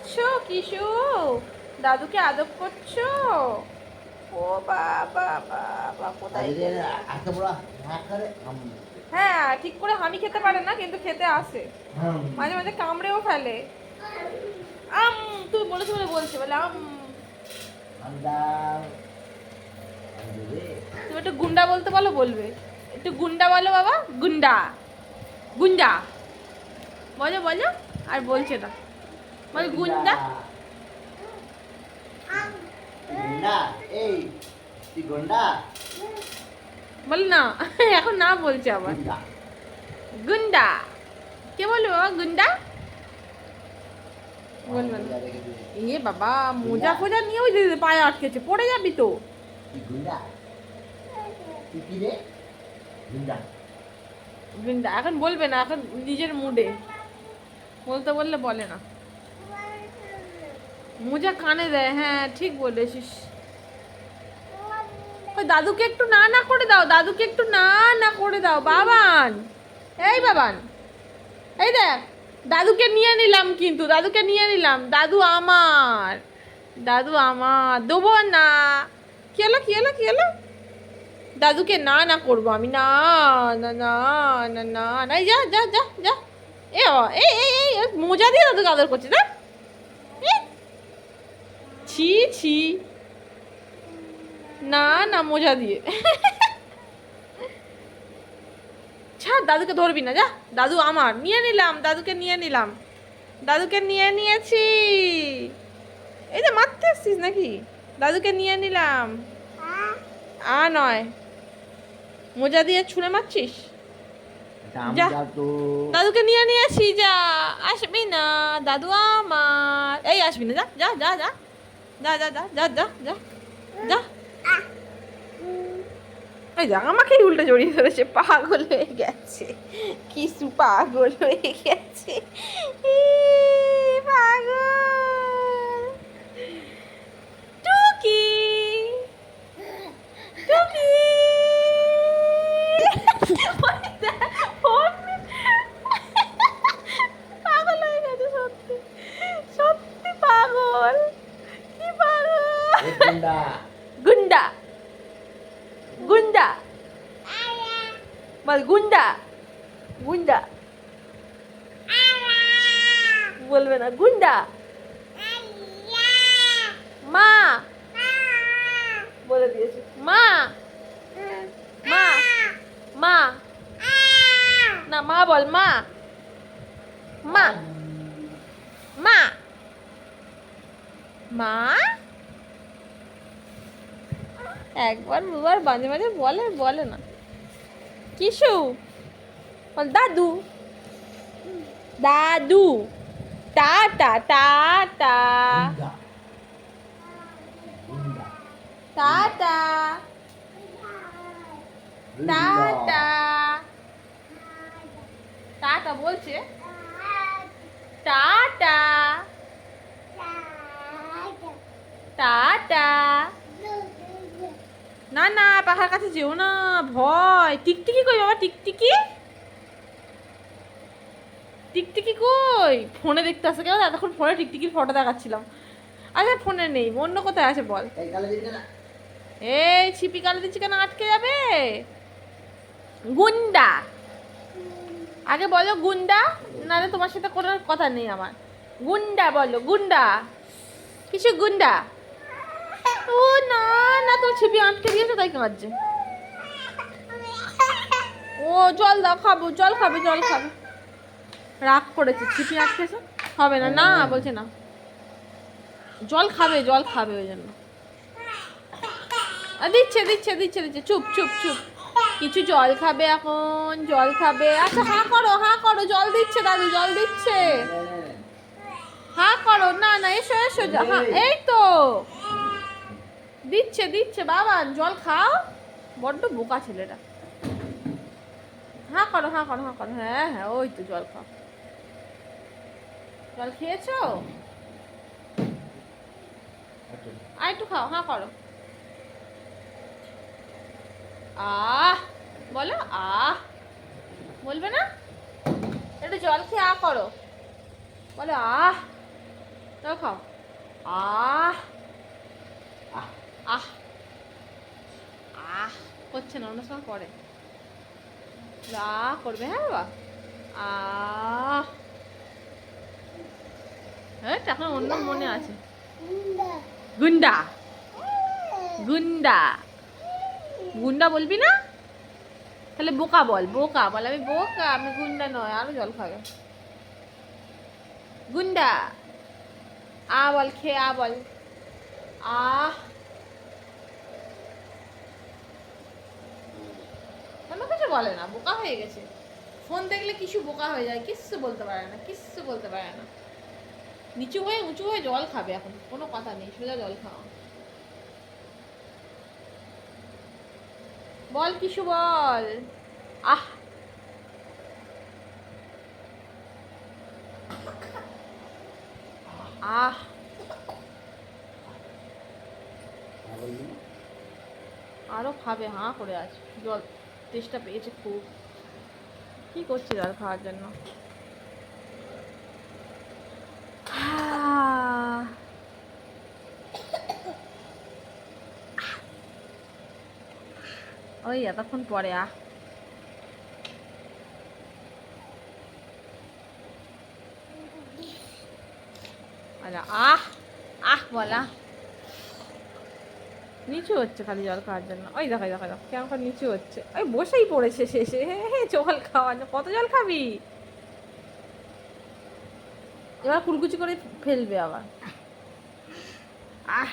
করছো কিশু? দাদুকে আদর করছো? ও বাবা বাবা, কোথায় গেলে? হ্যাঁ, ঠিক করে হামি খেতে পারে না, কিন্তু খেতে আসে। মাঝে মাঝে কামড়েও ফেলে। আম, তুমি বলেছো বলে বলছে, বলে আম। তুমি একটু গুন্ডা বলতে বলো, বলবে একটু গুন্ডা বলো বাবা, গুন্ডা গুন্ডা বলো বলো। আর বলছে না, বল গুন্ডা। বল না, এখন না বলছে আবার গুন্ডা। কে বলবে বাবা গুন্ডা? বলবে না। এ বাবা, মোজা ফোজা নিয়ে ওই যে পায়ে আটকেছে, পড়ে যাবি তো। গুন্ডা এখন বলবে না, এখন নিজের মুডে বলতে বললে বলে না। মোজা কানে দেয়, হ্যাঁ ঠিক বলেছিস। ওই দাদুকে একটু না না করে দাও, দাদুকে একটু না না করে দাও বাবান। এই বাবান, এই দেখ, দাদুকে নিয়ে নিলাম, কিন্তু দাদুকে নিয়ে নিলাম। দাদু আমার, দাদু আমার, দেবো না। কি হলো কি হলো কি হলো? দাদুকে না না করবো আমি, না না না না না না। এই যা যা যা যা। এ এই এই এই মোজা দিয়ে দাদুকে আদর করছে না? ছি ছি, না না মোজা দিয়ে। ছাড়, দাদুকে ধরবি না, যা। দাদু আমার, নিয়ে নিলাম, দাদুকে নিয়ে নিলাম, দাদুকে নিয়ে নিয়েছি। এই যে মারতে আসছিস নাকি? দাদুকে নিয়ে নিলাম। নয়, মোজা দিয়ে ছুঁড়ে মারছিস। যা, দাদুকে নিয়ে নিয়েছি, যা। আসবি না, দাদু আমার। এই আসবি না, যা যা যা যা যা যা যা যা যা যা যা। এই দেখ, আমাকেই উল্টে জড়িয়ে ধরেছে, পাগল হয়ে গেছে। কিছু পাগল হয়ে গেছে, পাগল। টুকি টুকি। পাগল হয়ে গেছে, সত্যি সত্যি পাগল। কি পাগল! গুন্ডা গুন্ডা বল, গুন্ডা গুন্ডা বলবে না, গুন্ডা। মা বলে দিয়েছে, মা মা মা। না, মা বল, মা মা মা মা। একবার দুবার মাঝে মাঝে বলে, বলে না। কিশু বল, দাদু দাদু। Tata tata tata tata tata বলছে, টাটা টাটা। না না, পাখার কাছে যেও না, ভয়। টিকটিকি কই বাবা, টিকটিকি টিকটিকি কই? ফোনে দেখতে আসে কেন? এতক্ষণ ফোনে টিকটিকির ফটো দেখাচ্ছিলাম। আচ্ছা, ফোনে নেই, অন্য কোথায় আছে বল। এই ছিপি গালে দিচ্ছি কেন, আটকে যাবে। গুন্ডা, আগে বলো গুন্ডা, নাহলে তোমার সাথে কোনো কথা নেই আমার। গুন্ডা বলো, গুন্ডা। কিছু গুন্ডা। ও না না, তোর ছিপি আটকে দিয়েছে, তাই কাঁদছে। ও জল দাও, খাবো, জল খাবে, জল খাবে। রাগ করেছে, ছিপি আটকেছে, হবে না, না বলছে না। জল খাবে, জল খাবে, ওই জন্য দিচ্ছে দিচ্ছে দিচ্ছে দিচ্ছে। চুপ চুপ চুপ, কিছু জল খাবে এখন, জল খাবে। আচ্ছা, হাঁ করো, হাঁ করো, জল দিচ্ছে দাদু, জল দিচ্ছে। হাঁ করো, না না, এসো এসো, হ্যাঁ এই তো দিচ্ছে দিচ্ছে বাবা, জল খাও। বড্ড বোকা ছেলেটা। হাঁ করো, হাঁ করো, হাঁ করো, হ্যাঁ হ্যাঁ, ওই তো জল খাও। জল খেয়েছো? আর একটু খাও, হাঁ করো। আহ বলো, আহ বলবে না? একটু জল খেয়ে করো, বলো আহ। দাও খাও। আহ আহ আহ আহ করছে না, অন্য সময় করে। করবে, হ্যাঁ বাবা। আহ হ্যাঁ, এখন অন্য মনে আছে। গুন্ডা গুন্ডা গুন্ডা বলবি না, তাহলে বোকা বল, বোকা বল। আমি বোকা, আমি গুন্ডা নয়। আরো জল খাবে। গুন্ডা আ বল, খেয়ে আ বল। আহ কেন কিছু বলে না, বোকা হয়ে গেছে। ফোন দেখলে কিছু বোকা হয়ে যায়, কিচ্ছু বলতে পারে না, কিচ্ছু বলতে পারে না। নিচু হয়ে উঁচু হয়ে জল খাবে, এখন কোনো কথা নেই, সোজা জল খাওয়া। বল কিছু বল। আহ আহ বলবি না? আরো খাবে, হাঁ করে আছে। জল তেষ্টা পেয়েছে খুব। কি করছে জল খাওয়ার জন্য? ওই এতক্ষণ পরে আচ্ছা, আহ আহ বলা। নিচু হচ্ছে খালি জল খাওয়ার জন্য। ওই দেখো দেখো দেখো কেমন করে নিচু হচ্ছে। ওই বসেই পড়েছে শেষে, জল খাওয়ার জন্য। কত জল খাবি? এবার কুলকুচি করে ফেলবে আবার। আহ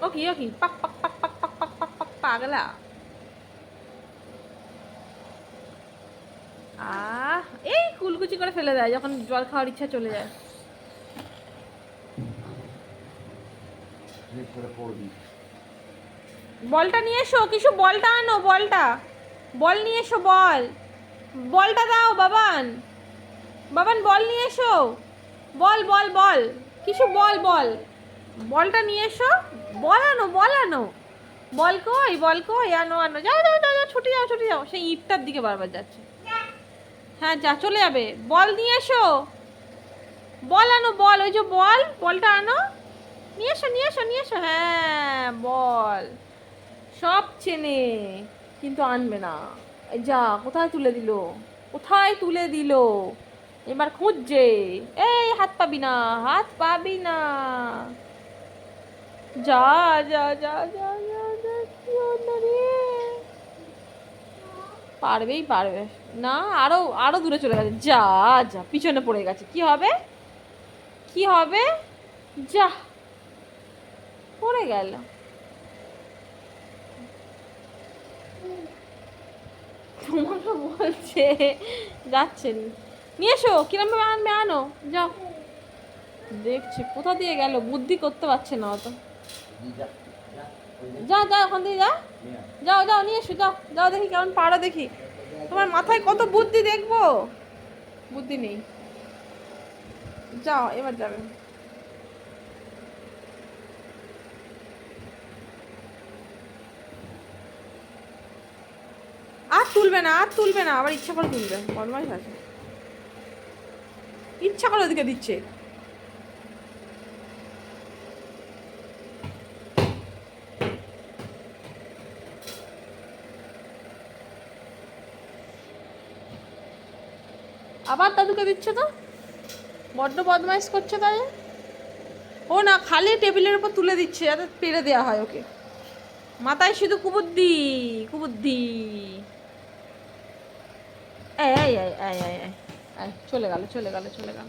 ও কি পাক পাক পাক পাক পাক পাক পাক পাক পাগলা। এই কুলকুচি করে ফেলে দেয় যখন জল খাওয়ার ইচ্ছা চলে যায়। বলটা নিয়ে এসো, কিছু বলটা আনো, বলটা। বল নিয়ে এসো, বল। বলটা দাও বাবান, বাবান বল নিয়ে এসো। বল বল বল, কিছু বল, বল। বলটা নিয়ে এসো। বল আনো, বল আনো। বল কই, বল কই? আনো আনো, যাও যাও যাও যাও, ছুটে যাও ছুটে যাও। সেই ইটটার দিকে বারবার যাচ্ছে। হ্যাঁ যা, চলে যাবে। বল নিয়ে এসো, বল আনো, বল। ওই যে বল, বলটা আনো। নিয়ে এসো নিয়ে এসো নিয়ে এসো। হ্যাঁ বল। সব চেনে কিন্তু আনবে না। এই যা, কোথায় তুলে দিল, কোথায় তুলে দিল। এবার খুঁজছে। এই হাত পাবি না, হাত পাবি না। যা যা যা যা যা যা, কি হলো রে? পারবেই পারবে না, আরো আরো দূরে চলে গেছে। যা যা, পিছনে পড়ে গেছে। কি হবে, কি হবে? যা, পড়ে গেল। তোমাকে বলছে, যাচ্ছেন। নিয়ে এসো, কিরম ভাবে আনবে আনো, যাও। দেখছি কোথা দিয়ে গেল, বুদ্ধি করতে পারছে না অত। যা যা, ওখান দিয়ে যা। যাও যাও, নিয়ে এসো, যাও যাও, দেখি কেমন পারো দেখি। তোমার মাথায় কত বুদ্ধি দেখবো। বুদ্ধি নেই। যাও, এবার যাবে। আর তুলবে না, আর তুলবে না, আবার ইচ্ছা করে তুলবে। বদমাইশ আছে, ইচ্ছা করে ওদিকে দিচ্ছে। আবার দাদুকে দিচ্ছে তো, বড্ড বদমাইশ করছে তাই। ও না, খালি টেবিলের উপর তুলে দিচ্ছে যাতে পেরে দেওয়া হয় ওকে। মাথায় শুধু কুবুদ্ধি কুবুদ্ধি। এই এই এই এই এই, চলে গেল চলে গেল চলে গেল।